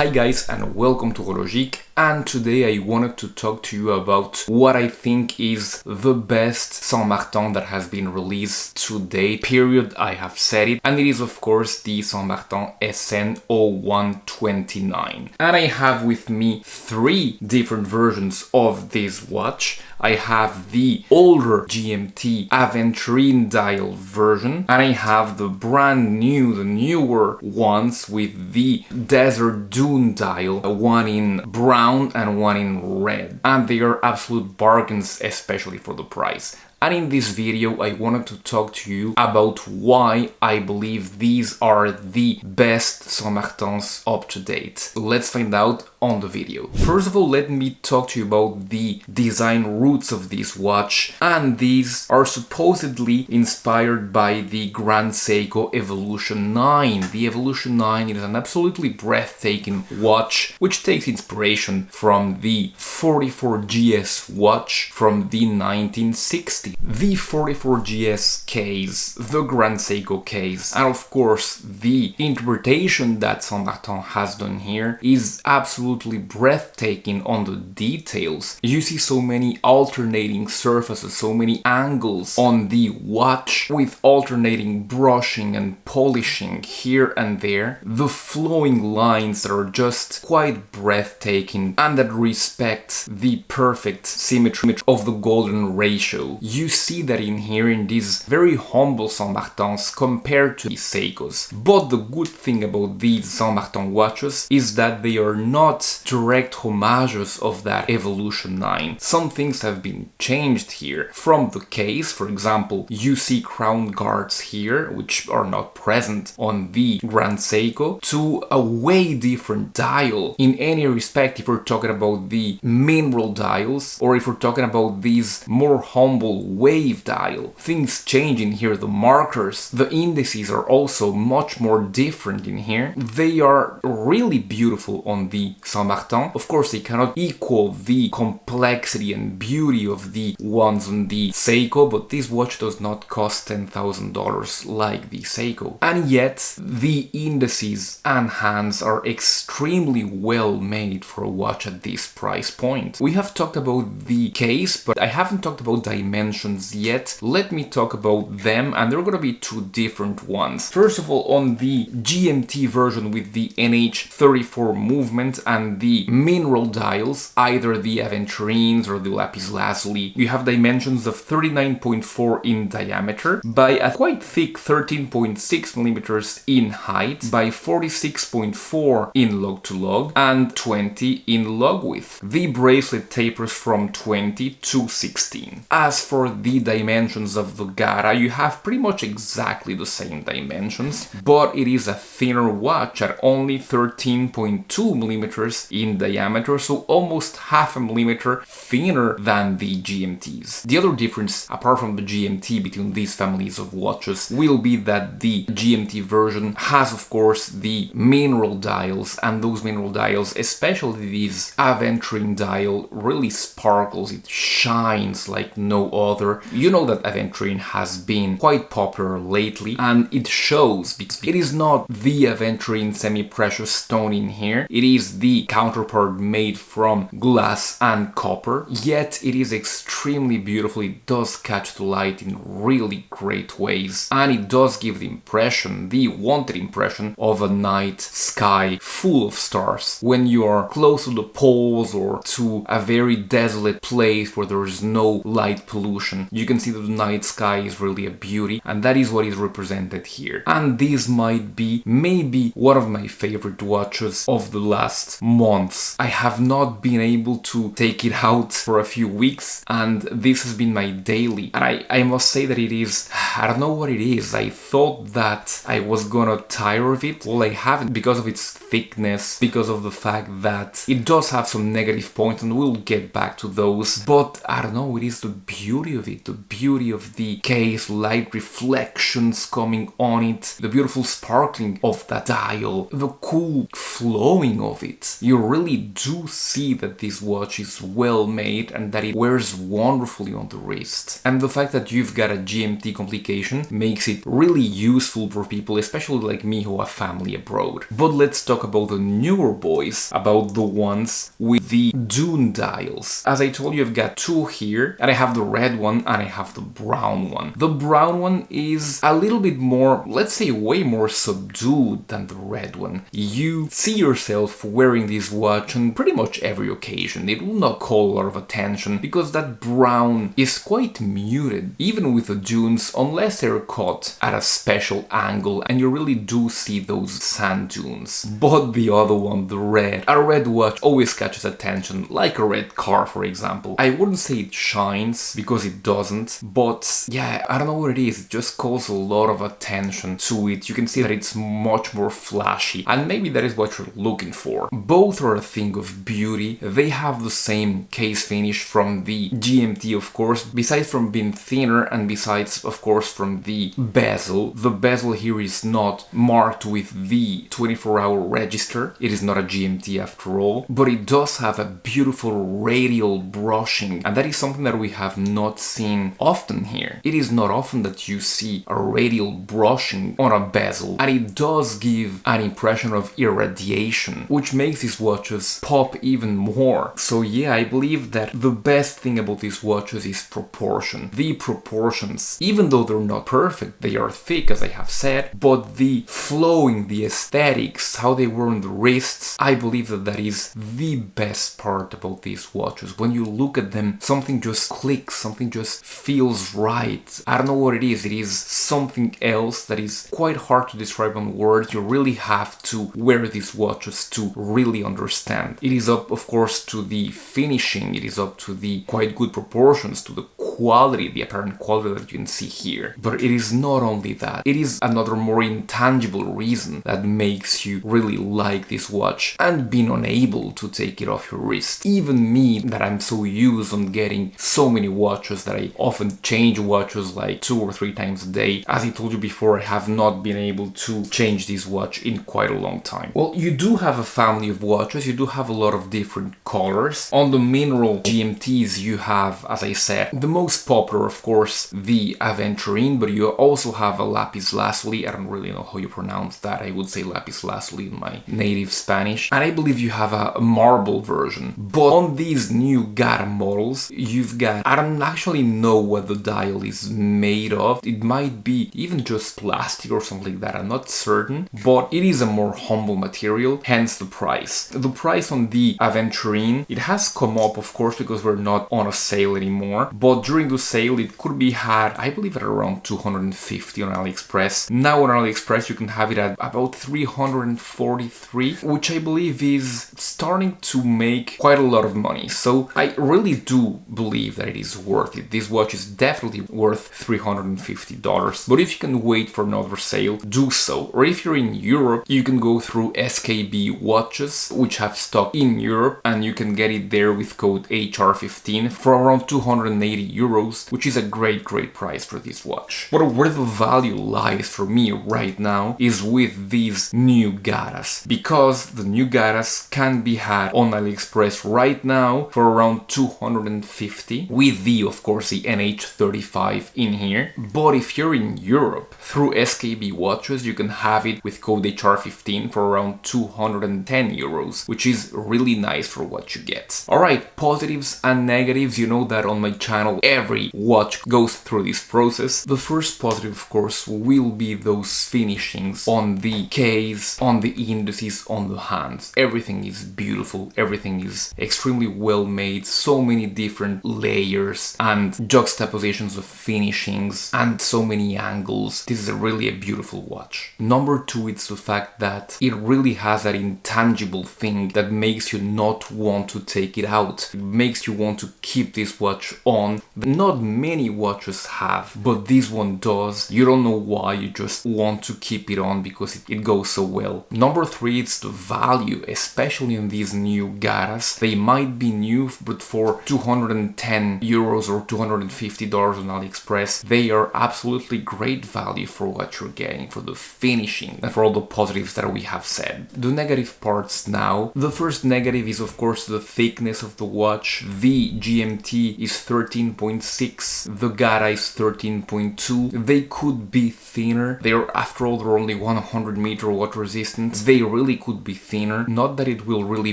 Hi guys and welcome to Horologique, and today I wanted to talk to you about what I think is the best San Martin that has been released to date, period. I have said it, and it is of course the San Martin SN0129. And I have with me three different versions of this watch. I have the older GMT Aventurine dial version, and I have the brand new, the newer ones with the Desert Dune dial, one in brown and one in red. And they are absolute bargains, especially for the price. And in this video, I wanted to talk to you about why I believe these are the best San Martins up to date. Let's find out on the video. First of all, let me talk to you about the design roots of this watch, and these are supposedly inspired by the Grand Seiko Evolution 9. The Evolution 9 is an absolutely breathtaking watch which takes inspiration from the 44GS watch from the 1960s. The 44GS case, the Grand Seiko case, and of course the interpretation that San Martin has done here is absolutely breathtaking on the details. You see so many alternating surfaces, so many angles on the watch with alternating brushing and polishing here and there. The flowing lines that are just quite breathtaking and that respect the perfect symmetry of the golden ratio. You see that in here in these very humble San Martins compared to the Seikos. But the good thing about these San Martin watches is that they are not direct homages of that Evolution 9. Some things have been changed here. From the case, for example, you see crown guards here, which are not present on the Grand Seiko, to a way different dial in any respect if we're talking about the mineral dials or if we're talking about these more humble wave dial. Things change in here. The markers, the indices are also much more different in here. They are really beautiful on the San Martin. Of course, they cannot equal the complexity and beauty of the ones on the Seiko, but this watch does not cost $10,000 like the Seiko. And yet, the indices and hands are extremely well made for a watch at this price point. We have talked about the case, but I haven't talked about dimensions yet. Let me talk about them, and there are going to be two different ones. First of all, on the GMT version with the NH34 movement and the mineral dials, either the Aventurines or the lapis lazuli, you have dimensions of 39.4 in diameter by a quite thick 13.6 millimeters in height by 46.4 in lug to lug and 20 in lug width. The bracelet tapers from 20 to 16. As for the dimensions of the GADA, you have pretty much exactly the same dimensions, but it is a thinner watch at only 13.2 millimeters in diameter, so almost half a millimeter thinner than the GMTs. The other difference, apart from the GMT, between these families of watches will be that the GMT version has, of course, the mineral dials, and those mineral dials, especially this Aventurine dial, really sparkles. It shines like no other. You know that Aventurine has been quite popular lately, and it shows because it is not the Aventurine semi-precious stone in here. It is the counterpart made from glass and copper, yet it is extremely beautiful. It does catch the light in really great ways, and it does give the impression, the wanted impression, of a night sky full of stars. When you are close to the poles or to a very desolate place where there is no light pollution, you can see that the night sky is really a beauty, and that is what is represented here. And this might be maybe one of my favorite watches of the last months. I have not been able to take it out for a few weeks, and this has been my daily. And I must say that it is, I don't know what it is. I thought that I was gonna tire of it. Well, I haven't, because of its thickness, because of the fact that it does have some negative points, and we'll get back to those. But I don't know, it is the beauty beauty of it, the beauty of the case, light reflections coming on it, the beautiful sparkling of that dial, the cool flowing of it. You really do see that this watch is well made and that it wears wonderfully on the wrist. And the fact that you've got a GMT complication makes it really useful for people, especially like me who have family abroad. But let's talk about the newer boys, about the ones with the Dune dials. As I told you, I've got two here, and I have the red one and I have the brown one. The brown one is a little bit more, let's say way more subdued than the red one. You see yourself wearing this watch on pretty much every occasion. It will not call a lot of attention because that brown is quite muted, even with the dunes, unless they're caught at a special angle and you really do see those sand dunes. But the other one, the red, a red watch always catches attention, like a red car, for example. I wouldn't say it shines because it doesn't, but yeah, I don't know what it is. It just calls a lot of attention to it. You can see that it's much more flashy, and maybe that is what you're looking for. Both are a thing of beauty. They have the same case finish from the GMT, of course, besides from being thinner and besides, of course, from the bezel. The bezel here is not marked with the 24-hour register. It is not a GMT after all, but it does have a beautiful radial brushing, and that is something that we have not seen often here. It is not often that you see a radial brushing on a bezel, and it does give an impression of irradiation, which makes these watches pop even more. So yeah, I believe that the best thing about these watches is proportion. The proportions, even though they're not perfect, they are thick, as I have said, but the flowing, the aesthetics, how they were on the wrists, I believe that that is the best part about these watches. When you look at them, something just clicks, something just feels right. I don't know what it is. It is something else that is quite hard to describe on words. You really have to wear these watches to really understand. It is up, of course, to the finishing. It is up to the quite good proportions, to the quality, the apparent quality that you can see here. But it is not only that. It is another more intangible reason that makes you really like this watch and being unable to take it off your wrist. Even me, that I'm so used on getting so many watches that I often change watches like 2 or 3 times a day. As I told you before, I have not been able to change this watch in quite a long time. Well, you do have a family of watches. You do have a lot of different colors. On the mineral GMTs, you have, as I said, the most popular, of course, the Aventurine, but you also have a lapis lazuli. I don't really know how you pronounce that. I would say lapis lazuli in my native Spanish. And I believe you have a marble version. But on these new GADA models, you've got, I don't actually know what the dial is made of. It might be even just plastic or something like that. I'm not certain, but it is a more humble material, hence the price. The price on the Aventurine, it has come up, of course, because we're not on a sale anymore, but during the sale it could be had, I believe, at around 250 on AliExpress. Now on AliExpress you can have it at about 343, which I believe is starting to make quite a lot of money. So I really do believe that it is worth it. This watch is definitely worth $350, but if you can wait for another sale, do so. Or if you're in Europe, you can go through SKB watches, which have stock in Europe, and you can get it there with code HR15 for around 280 euros, which is a great price for this watch. But where the value lies for me right now is with these new GADAs, because the new GADAs can be had on AliExpress right now for around 250 with the, of course, the NH35 in here. But if you're in Europe, through SKB watches, you can have it with code HR15 for around 210 euros, which is really nice for what you get. Alright, positives and negatives. You know that on my channel every watch goes through this process. The first positive, of course, will be those finishings on the case, on the indices, on the hands. Everything is beautiful, everything is extremely well made, so many different layers and juxtapositions of finishings and so many angles. This is really a beautiful watch. Number 2, it's the fact that it really has that intangible thing that makes you not want to take it out. It makes you want to keep this watch on. Not many watches have, but this one does. You don't know why, you just want to keep it on because it goes so well. Number 3, it's the value, especially especially on these new GADAs. They might be new, but for €210 or $250 on AliExpress, they are absolutely great value for what you're getting, for the finishing and for all the positives that we have said. The negative parts now. The first negative is of course the thickness of the watch. The GMT is 13.6, the GADA is 13.2. They could be thinner. After all, they're only 100 meter water resistance. They really could be thinner. Not that it will really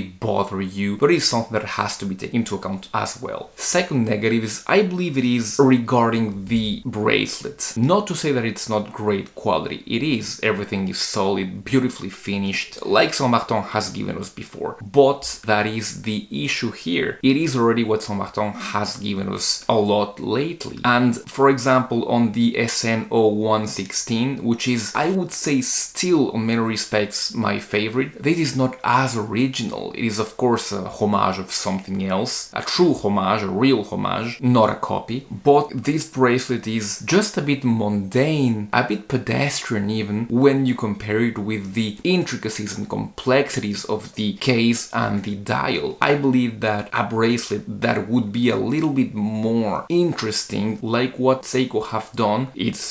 bother you, but it's something that has to be taken into account as well. Second negative is, I believe it is regarding the bracelet. Not to say that it's not great quality. It is. Everything is solid, beautifully finished, like San Martin has given us before. But that is the issue here. It is already what San Martin has given us a lot lately. And for example, on the SN0116, which is, I would say, still in many respects my favorite, this is not as original. It is of course a homage of something else, a true homage, a real homage, not a copy. But this bracelet is just a bit mundane, a bit pedestrian even, when you compare it with the intricacies and complexities of the case and the dial. I believe that a bracelet that would be a little bit more interesting, like what Seiko have done,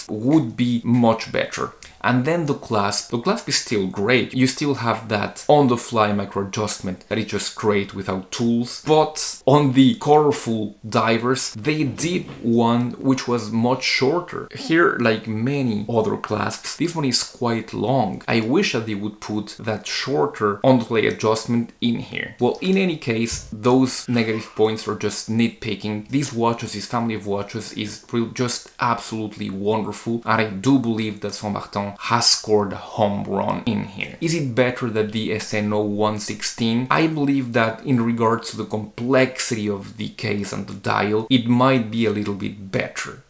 would be much better. And then the clasp is still great. You still have that on-the-fly micro adjustment that is just great without tools. But on the colorful divers, they did one which was much shorter. Here, like many other clasps, this one is quite long. I wish that they would put that shorter on-the-fly adjustment in here. Well, in any case, those negative points are just nitpicking. These watches, this family of watches, is just absolutely wonderful. And I do believe that San Martin has scored a home run in here. Is it better than the SN0116? I believe that in regards to the complexity of the case and the dial, it might be a little bit better.